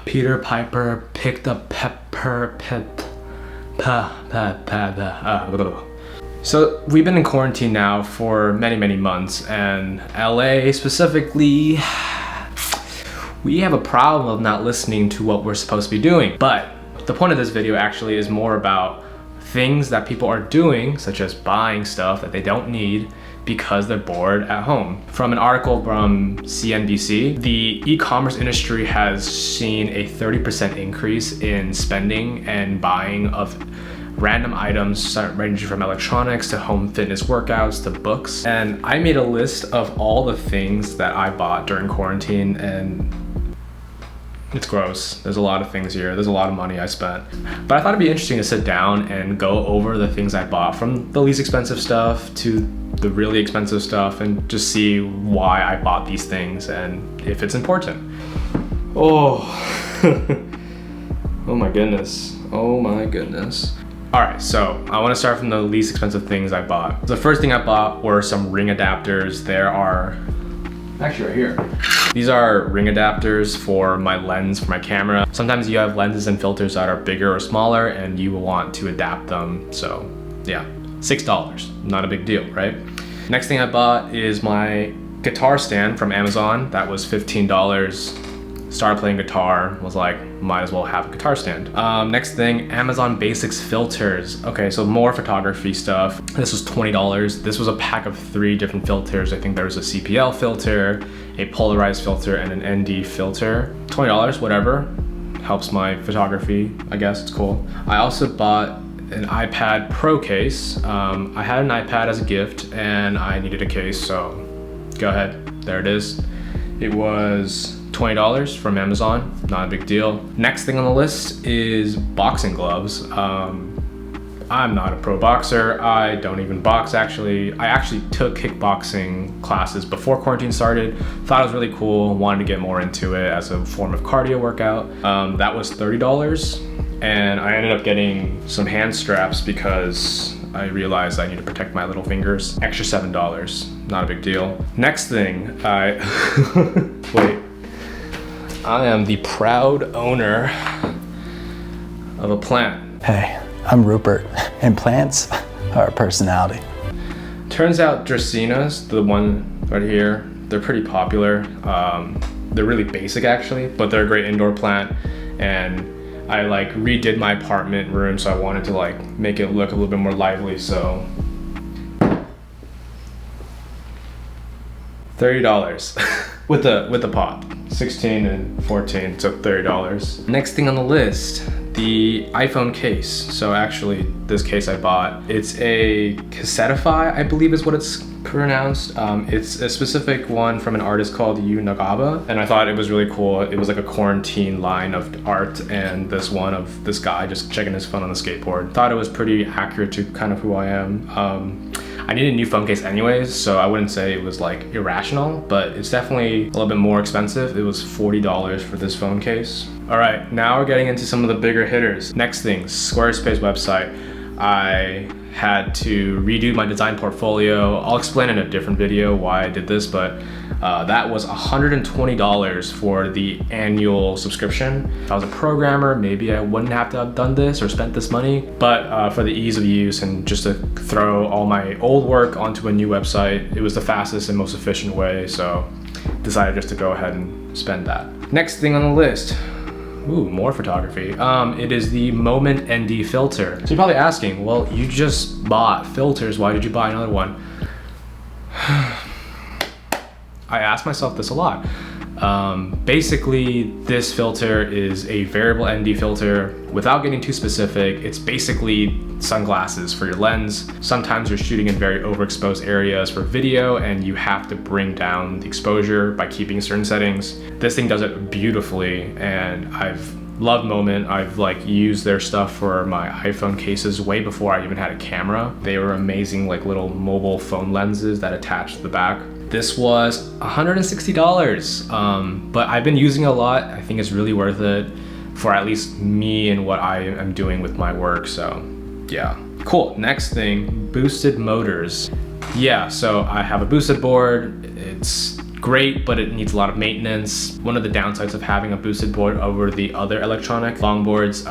Peter Piper picked a pepper So we've been in quarantine now for many months, and LA specifically, we have a problem of not listening to what we're supposed to be doing. But the point of this video actually is more about things that people are doing, such as buying stuff that they don't need because they're bored at home. From an article from CNBC, the e-commerce industry has seen a 30% increase in spending and buying of random items ranging from electronics to home fitness workouts to books. And I made a list of all the things that I bought during quarantine, and it's gross. There's a lot of things here. There's a lot of money I spent. But I thought it'd be interesting to sit down and go over the things I bought, from the least expensive stuff to the really expensive stuff, and just see why I bought these things and if it's important. Oh, oh my goodness. Oh my goodness. All right, so I want to start from the least expensive things I bought. The first thing I bought were some ring adapters. There are, actually right here. These are ring adapters for my lens for my camera. Sometimes you have lenses and filters that are bigger or smaller and you will want to adapt them. So yeah, $6, not a big deal, right? Next thing I bought is my guitar stand from Amazon. That was $15. Started playing guitar, was like, might as well have a guitar stand. Next thing, Amazon Basics filters. Okay, so more photography stuff. This was $20. This was a pack of 3 different filters. I think there was a CPL filter, a polarized filter, and an ND filter. $20, whatever. Helps my photography, I guess, it's cool. I also bought an iPad Pro case. I had an iPad as a gift and I needed a case, so go ahead, there it is. It was $20 from Amazon, not a big deal. Next thing on the list is boxing gloves. I'm not a pro boxer. I don't even box actually. I actually took kickboxing classes before quarantine started. Thought it was really cool, wanted to get more into it as a form of cardio workout. That was $30, and I ended up getting some hand straps because I realized I need to protect my little fingers. Extra $7, not a big deal. Next thing, wait. I am the proud owner of a plant. Hey, I'm Rupert, and plants are a personality. Turns out Dracaenas, the one right here, they're pretty popular. They're really basic actually, but they're a great indoor plant. And I like redid my apartment room, so I wanted to like make it look a little bit more lively, so $30 with the pot. 16 and 14, so $30. Next thing on the list, the iPhone case. So actually, this case I bought, it's a Cassetify, I believe is what it's pronounced. It's a specific one from an artist called Yu Nagaba, and I thought it was really cool. It was like a quarantine line of art, and this one of this guy just checking his phone on the skateboard. Thought it was pretty accurate to kind of who I am. I need a new phone case anyways, so I wouldn't say it was like irrational, but it's definitely a little bit more expensive. It was $40 for this phone case. All right, now we're getting into some of the bigger hitters. Next thing, Squarespace website. I had to redo my design portfolio. I'll explain in a different video why I did this, but that was $120 for the annual subscription. If I was a programmer, maybe I wouldn't have to have done this or spent this money, but for the ease of use and just to throw all my old work onto a new website, it was the fastest and most efficient way, so decided just to go ahead and spend that. Next thing on the list, ooh, more photography. It is the Moment ND filter. So you're probably asking, well, you just bought filters, why did you buy another one? I ask myself this a lot. Basically, this filter is a variable ND filter. Without getting too specific, it's basically sunglasses for your lens. Sometimes you're shooting in very overexposed areas for video and you have to bring down the exposure by keeping certain settings. This thing does it beautifully, and I've loved Moment. I've like used their stuff for my iPhone cases way before I even had a camera. They were amazing, like little mobile phone lenses that attach to the back. This was $160, but I've been using it a lot. I think it's really worth it for at least me and what I am doing with my work, so yeah. Cool, next thing, boosted motors. Yeah, so I have a boosted board. It's great, but it needs a lot of maintenance. One of the downsides of having a boosted board over the other electronic longboards,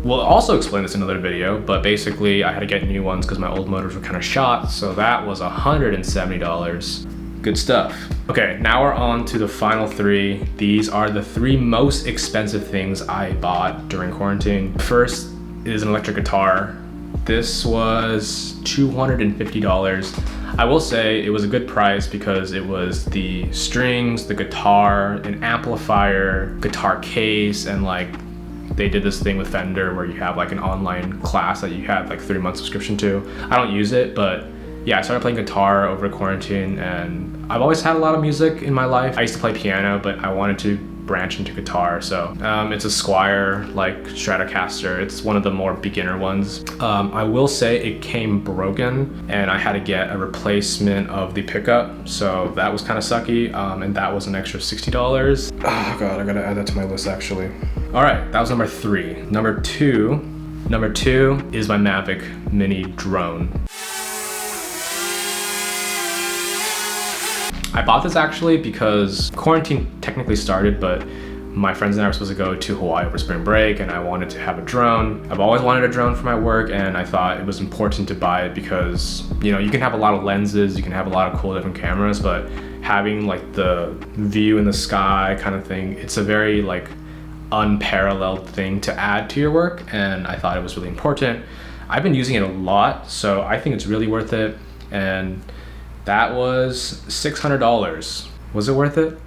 we'll also explain this in another video, but basically I had to get new ones because my old motors were kind of shot, so that was $170. Good stuff. Okay, now we're on to the final three. These are the three most expensive things I bought during quarantine. First is an electric guitar. This was $250. I will say it was a good price because it was the strings, the guitar, an amplifier, guitar case, and like they did this thing with Fender where you have like an online class that you had like 3-month subscription to. I don't use it, but yeah, I started playing guitar over quarantine, and I've always had a lot of music in my life. I used to play piano, but I wanted to branch into guitar. So it's a Squier like Stratocaster. It's one of the more beginner ones. I will say it came broken and I had to get a replacement of the pickup. So that was kind of sucky. And that was an extra $60. Oh God, I gotta add that to my list actually. All right, that was number 3. Number two is my Mavic Mini drone. I bought this actually because quarantine technically started, but my friends and I were supposed to go to Hawaii over spring break and I wanted to have a drone. I've always wanted a drone for my work, and I thought it was important to buy it because, you know, you can have a lot of lenses, you can have a lot of cool different cameras, but having like the view in the sky kind of thing, it's a very like unparalleled thing to add to your work, and I thought it was really important. I've been using it a lot, so I think it's really worth it, and that was $600. Was it worth it?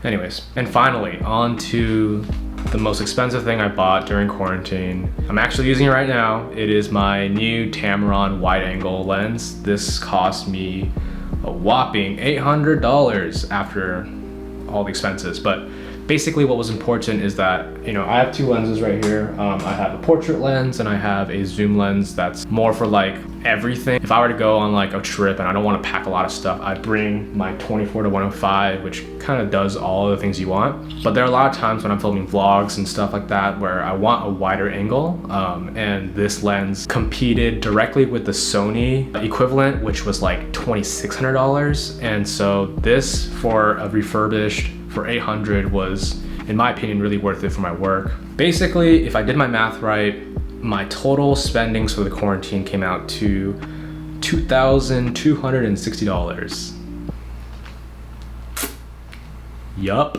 Anyways, and finally, on to the most expensive thing I bought during quarantine. I'm actually using it right now. It is my new Tamron wide angle lens. This cost me a whopping $800 after all the expenses, but basically what was important is that, you know, I have 2 lenses right here. I have a portrait lens and I have a zoom lens that's more for like everything. If I were to go on like a trip and I don't want to pack a lot of stuff, I'd bring my 24-105, which kind of does all the things you want. But there are a lot of times when I'm filming vlogs and stuff like that where I want a wider angle, and this lens competed directly with the Sony equivalent, which was like $2,600. And so this, for a refurbished for $800, was, in my opinion, really worth it for my work. Basically, if I did my math right, my total spendings for the quarantine came out to $2,260. Yup.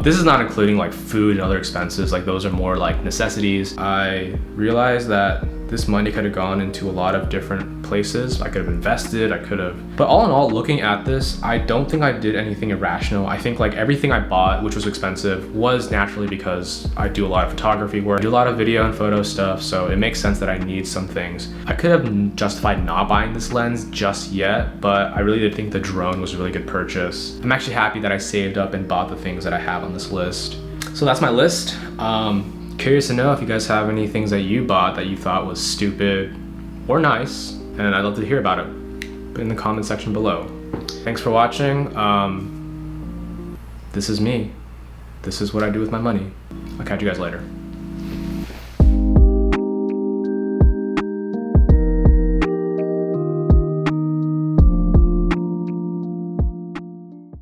This is not including like food and other expenses, like those are more like necessities. I realized that this money could have gone into a lot of different places. I could have invested, but all in all, looking at this, I don't think I did anything irrational. I think like everything I bought, which was expensive, was naturally because I do a lot of photography work, I do a lot of video and photo stuff, so it makes sense that I need some things. I could have justified not buying this lens just yet, but I really did think the drone was a really good purchase. I'm actually happy that I saved up and bought the things that I have on this list. So that's my list. Curious to know if you guys have any things that you bought that you thought was stupid or nice, and I'd love to hear about it in the comment section below. Thanks for watching. This is me. This is what I do with my money. I'll catch you guys later.